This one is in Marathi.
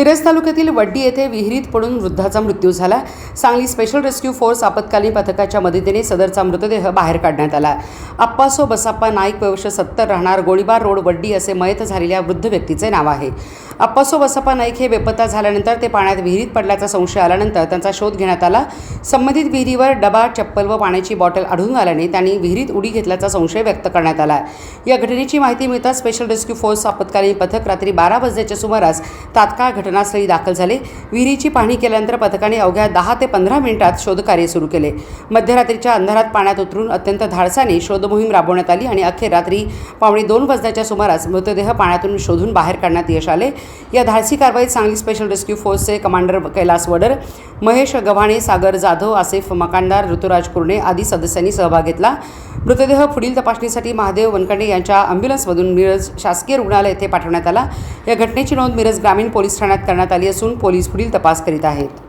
मिरज तालुक्यातील वड्डी येथे विहिरीत पडून वृद्धाचा मृत्यू झाला। सांगली स्पेशल रेस्क्यू फोर्स आपत्कालीन पथकाच्या मदतीने सदरचा मृतदेह बाहेर काढण्यात आला। अप्पासो बसाप्पा नाईक वयवर्ष 70 राहणार गोळीबार रोड वड्डी असे मयत झालेल्या वृद्ध व्यक्तीचे नाव आहे। अप्पासो बसाप्पा नाईक हे बेपत्ता झाल्यानंतर ते पाण्यात विहिरीत पडल्याचा संशय आल्यानंतर त्यांचा शोध घेण्यात आला। संबंधित विहिरीवर डबा, चप्पल व पाण्याची बॉटल आढळून आल्याने त्यांनी विहिरीत उडी घेतल्याचा संशय व्यक्त करण्यात आला। या घटनेची माहिती मिळताच स्पेशल रेस्क्यू फोर्स आपत्कालीन पथक रात्री 12 वाजण्याच्या सुमारास तात्काळ घटनास्थळी दाखल झाले। विहिरीची पाहणी केल्यानंतर पथकाने अवघ्या 10 ते 15 मिनिटात शोधकार्य सुरू केले। मध्यरात्रीच्या अंधारात पाण्यात उतरून अत्यंत धाडसाने शोधमोहीम राबवण्यात आली आणि अखेर रात्री 1:15 वाजण्याच्या सुमारास मृतदेह पाण्यातून शोधून बाहेर काढण्यात यश आले। या धाडसी कारवाईत सांगली स्पेशल रेस्क्यू फोर्सचे कमांडर कैलास वडर, महेश गव्हाणे, सागर जाधव, आसिफ मकानदार, ऋतुराज कुर्णे आदी सदस्यांनी सहभाग घेतला। मृतदेह पुढील तपासणीसाठी महादेव वनखंडे यांच्या अँब्युलन्समधून मिरज शासकीय रुग्णालय येथे पाठवण्यात आला। या घटनेची नोंद मिरज ग्रामीण पोलीस ठाण्यात करण्यात आली असून पोलीस पुढील तपास करीत आहेत।